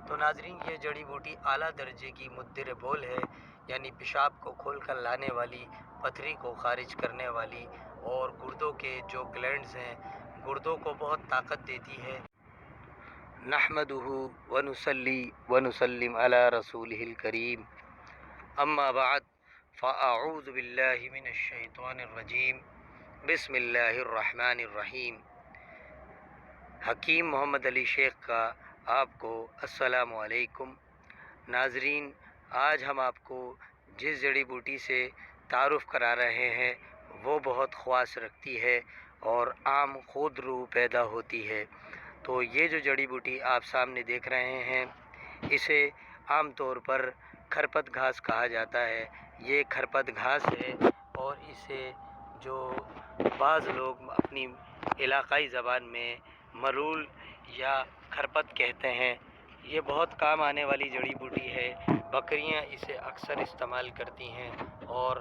تو ناظرین یہ جڑی بوٹی اعلیٰ درجے کی مدر بول ہے، یعنی پیشاب کو کھول کر لانے والی، پتھری کو خارج کرنے والی، اور گردوں کے جو گلینڈز ہیں گردوں کو بہت طاقت دیتی ہے۔ نحمدہ ونصلی ونسلم علی رسولہ الکریم، اما بعد فاعوذ باللہ من الشیطان الرجیم، بسم اللہ الرحمن الرحیم۔ حکیم محمد علی شیخ کا آپ کو السلام علیکم۔ ناظرین، آج ہم آپ کو جس جڑی بوٹی سے تعارف کرا رہے ہیں وہ بہت خواص رکھتی ہے اور عام خود روح پیدا ہوتی ہے۔ تو یہ جو جڑی بوٹی آپ سامنے دیکھ رہے ہیں اسے عام طور پر کھرپت گھاس کہا جاتا ہے۔ یہ کھرپت گھاس ہے اور اسے جو بعض لوگ اپنی علاقائی زبان میں مرول یا کھرپت کہتے ہیں۔ یہ بہت کام آنے والی جڑی بوٹی ہے۔ بکریاں اسے اکثر استعمال کرتی ہیں اور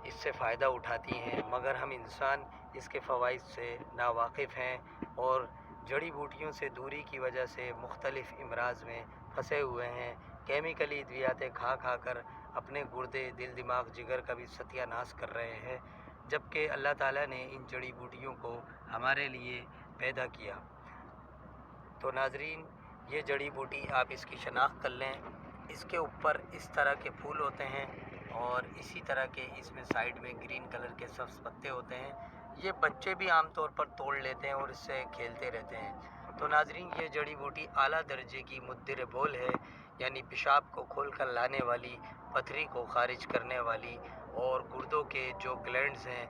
اس سے فائدہ اٹھاتی ہیں، مگر ہم انسان اس کے فوائد سے ناواقف ہیں اور جڑی بوٹیوں سے دوری کی وجہ سے مختلف امراض میں پھنسے ہوئے ہیں۔ کیمیکلی ادویاتیں کھا کھا کر اپنے گردے، دل، دماغ، جگر کا بھی ستیہ ناش کر رہے ہیں، جبکہ اللہ تعالیٰ نے ان جڑی بوٹیوں کو ہمارے لیے پیدا کیا۔ تو ناظرین، یہ جڑی بوٹی آپ اس کی شناخت کر لیں۔ اس کے اوپر اس طرح کے پھول ہوتے ہیں اور اسی طرح کے اس میں سائیڈ میں گرین کلر کے سبز پتے ہوتے ہیں۔ یہ بچے بھی عام طور پر توڑ لیتے ہیں اور اس سے کھیلتے رہتے ہیں۔ تو ناظرین یہ جڑی بوٹی اعلیٰ درجے کی مدر بول ہے، یعنی پیشاب کو کھول کر لانے والی، پتھری کو خارج کرنے والی، اور گردوں کے جو گلینڈز ہیں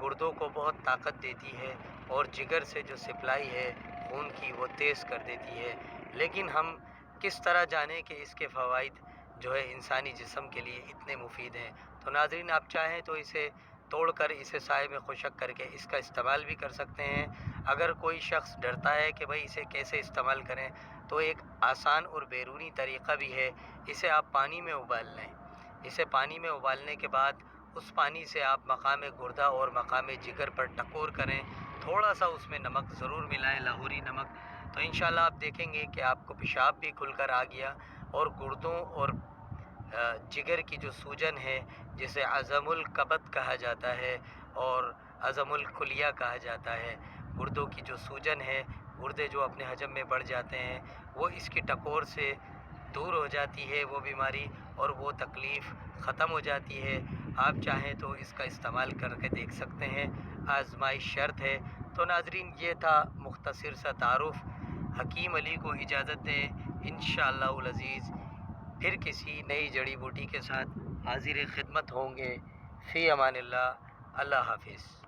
گردوں کو بہت طاقت دیتی ہے اور جگر سے جو سپلائی ہے خون کی وہ تیز کر دیتی ہے۔ لیکن ہم کس طرح جانیں کہ اس کے فوائد جو ہے انسانی جسم کے لیے اتنے مفید ہیں؟ تو ناظرین آپ چاہیں تو اسے توڑ کر اسے سائے میں خشک کر کے اس کا استعمال بھی کر سکتے ہیں۔ اگر کوئی شخص ڈرتا ہے کہ بھئی اسے کیسے استعمال کریں تو ایک آسان اور بیرونی طریقہ بھی ہے۔ اسے آپ پانی میں ابال لیں۔ اسے پانی میں ابالنے کے بعد اس پانی سے آپ مقام گردہ اور مقام جگر پر ٹکور کریں، تھوڑا سا اس میں نمک ضرور ملائیں، لاہوری نمک، تو انشاءاللہ آپ دیکھیں گے کہ آپ کو پیشاب بھی کھل کر آ گیا اور گردوں اور جگر کی جو سوجن ہے جسے عظم الکبد کہا جاتا ہے اور عظم الکلیہ کہا جاتا ہے، گردوں کی جو سوجن ہے، گردے جو اپنے حجم میں بڑھ جاتے ہیں، وہ اس کی ٹکور سے دور ہو جاتی ہے وہ بیماری اور وہ تکلیف ختم ہو جاتی ہے۔ آپ چاہیں تو اس کا استعمال کر کے دیکھ سکتے ہیں، آزمائش شرط ہے۔ تو ناظرین یہ تھا مختصر سا تعارف۔ حکیم علی کو اجازت دیں، انشاءاللہ العزیز پھر کسی نئی جڑی بوٹی کے ساتھ حاضر خدمت ہوں گے۔ فی امان اللہ، اللہ حافظ۔